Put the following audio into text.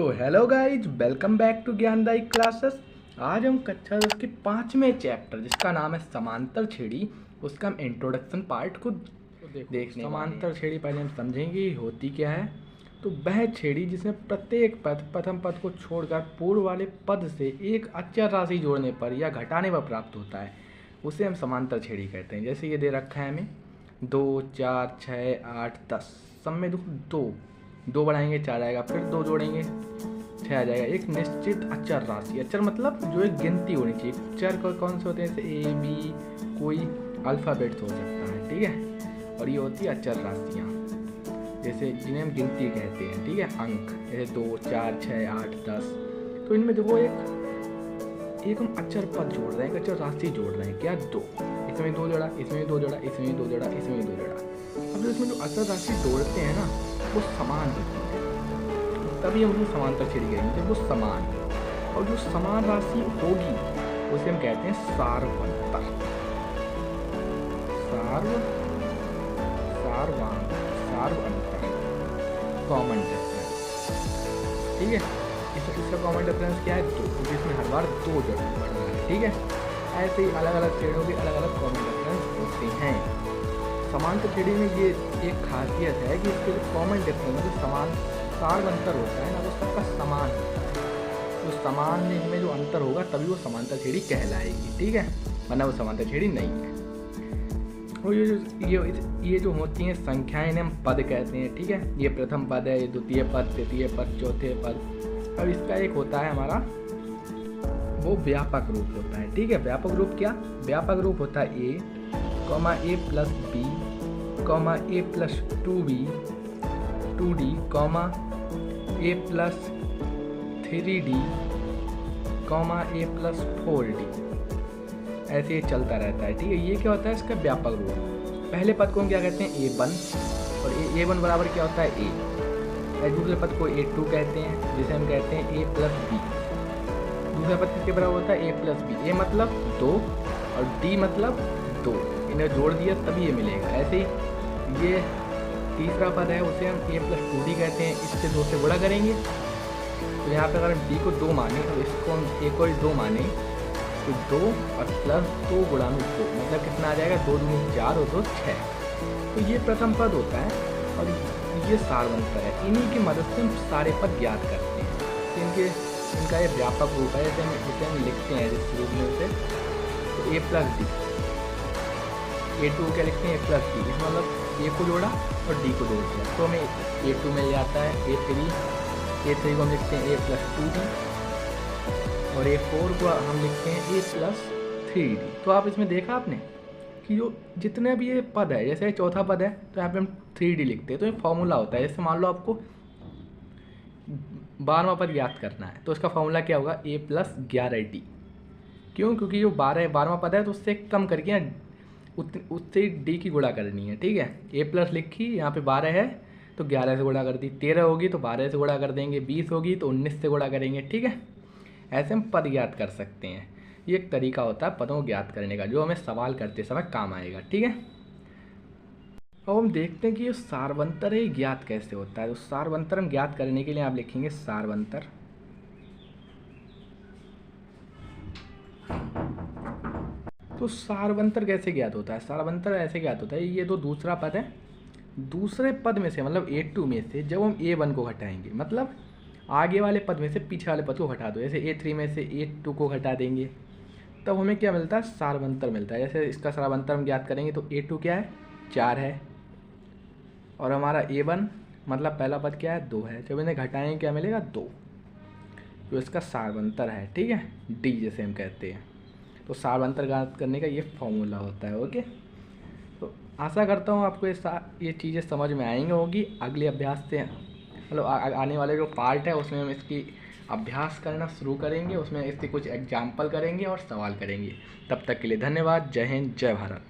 तो hello guys, welcome back to Gyandayi classes. आज हम कक्षा 10 के 5वें चैप्टर जिसका नाम है समांतर छेड़ी, उसका हम इंट्रोडक्शन पार्ट को देखने। समांतर छेड़ी पहले हम समझेंगे होती क्या है। तो वह छेड़ी जिसमें प्रत्येक पद प्रथम पद को छोड़कर पूर्व वाले पद से एक अचर राशि जोड़ने पर या घटाने पर प्राप्त होता है, उसे हम समांतर छेड़ी कहते हैं। जैसे ये दे रखा है हमें 2, 4, 6, 8, 10, सब में दो बढ़ाएंगे 4 आएगा, फिर 2 जोड़ेंगे 6 आ जाएगा। एक निश्चित अचर राशि, अचर मतलब जो एक गिनती होनी चाहिए। अचर कौन से होते हैं? जैसे ए बी, कोई अल्फ़ाबेट हो सकता है, ठीक है। और ये होती है अचर राशियाँ, जैसे जिन्हें हम गिनती कहते हैं, ठीक है। अंक जैसे 2, 4, 6, 8, 10। तो इनमें देखो एक हम अचर पद जोड़ रहे हैं, एक अचर राशि जोड़ रहे हैं। क्या? 2। इसमें 2 जोड़ा, इसमें 2 जोड़ा, इसमें 2 जोड़ा, इसमें 2 जोड़ा। अब जो इसमें जो अचर राशि जोड़ते हैं ना, वो समान होती है, तभी हम उसको समांतर छेड़ी कहेंगे। वो समान, और जो समान राशि होगी उसे हम कहते हैं सार्वंतर। सार्वंतर कॉमन डिफरेंस, ठीक है। इसका कॉमन डिफरेंस क्या है? 2, क्योंकि इसमें हर बार 2 जोड़ना पड़ रहा है, ठीक है। ऐसे ही अलग अलग छेड़ों के अलग अलग कॉमन डिफरेंस होते हैं। समांतर छेड़ी में ये एक खासियत है कि इसके जो कॉमन डिफरेंस जो समान सार्वंतर होता है ना, वो सबका समान होता है। तो समान में जो अंतर होगा तभी वो समांतर छेड़ी कहलाएगी, ठीक है, वरना वो समांतर छेड़ी नहीं है। और ये जो होती हैं संख्याएं, इन्हें हम पद कहते हैं, ठीक है। ये प्रथम पद है, ये द्वितीय पद, तृतीय पद, चौथे पद। अब इसका एक होता है हमारा वो व्यापक रूप होता है, ठीक है। व्यापक रूप क्या? व्यापक रूप होता है A, A plus B, A plus 2b, 2d, A plus 3d, A plus 4d। ऐसे ये चलता रहता है, ठीक है। ये क्या होता है? इसका व्यापक रूप। पहले पद को हम क्या कहते हैं? A1, और A1 बराबर क्या होता है? A। दूसरे पद को A2 कहते हैं, जिसे हम कहते हैं A प्लस बी। दूसरा पद किसके बराबर होता है? A plus B. A मतलब 2 और D मतलब 2, इन्हें जोड़ दिया तभी ये मिलेगा। ऐसे ही ये तीसरा पद है, उसे हम A प्लस 2D कहते हैं। इससे 2 से गुणा करेंगे, तो यहाँ पे अगर हम D को 2 माने और इसको हम A को 2 माने, तो 2 और प्लस 2 गुणा में 2 मतलब कितना आ जाएगा? 2 दूनी 4 और 2 6। तो ये प्रथम पद होता है और ये सार्वंतर है। इन्हीं की मदद से हम सारे पद ज्ञात करते हैं। तो इनका ये व्यापक रूप है। जैसे हम लिखते हैं जिस रूप में उसे, तो A प्लस D, A2 क्या लिखते हैं? A plus D। इसमें मतलब A को जोड़ा और D को जोड़ दिया, तो हमें A2 में आता है A3 को हम लिखते हैं A प्लस 2D, और A4 को हम लिखते हैं A प्लस 3D। तो आप इसमें देखा आपने कि जो जितने भी ये पद है, जैसे चौथा पद है तो यहाँ पे हम 3D लिखते हैं। तो ये फॉर्मूला होता है। जैसे मान लो आपको 12वां पद याद करना है, तो उसका फॉर्मूला क्या होगा? A plus 11D। क्यों? क्योंकि जो 12वां पद है तो उससे कम करके उससे D की गुणा करनी है, ठीक है। A प्लस लिखी, यहाँ पे 12 है तो 11 से गुणा कर दी, 13 होगी तो 12 से गुणा कर देंगे, 20 होगी तो 19 से गुणा करेंगे, ठीक है। ऐसे हम पद ज्ञात कर सकते हैं। ये एक तरीका होता है पदों को ज्ञात करने का, जो हमें सवाल करते समय काम आएगा, ठीक है। अब हम देखते हैं कि ये सार्वंतर है, ज्ञात कैसे होता है। तो सार्वंतर हम ज्ञात करने के लिए आप लिखेंगे सार्वंतर। तो सार्वंतर कैसे ज्ञात होता है? सार्वंतर ऐसे ज्ञात होता है, ये तो दूसरा पद है, दूसरे पद में से मतलब A2 में से जब हम A1 को घटाएंगे, मतलब आगे वाले पद में से पीछे वाले पद को घटा दो। जैसे A3 में से A2 को घटा देंगे, तब हमें क्या मिलता है? सार्वंतर मिलता है। जैसे इसका सार्वंतर हम ज्ञात करेंगे तो A2 क्या है? 4 है, और हमारा A1 मतलब पहला पद क्या है? 2 है। जब इन्हें घटाएंगे क्या मिलेगा? 2। तो इसका सार्वंतर है, ठीक है, D जैसे हम कहते हैं। तो सार्वंतर ज्ञात करने का ये फॉर्मूला होता है, ओके। तो आशा करता हूँ आपको ये चीज़ें समझ में आएंगी होगी। अगले अभ्यास से मतलब आने वाले जो पार्ट है उसमें हम इसकी अभ्यास करना शुरू करेंगे, उसमें इसके कुछ एग्जाम्पल करेंगे और सवाल करेंगे। तब तक के लिए धन्यवाद। जय हिंद, जय भारत।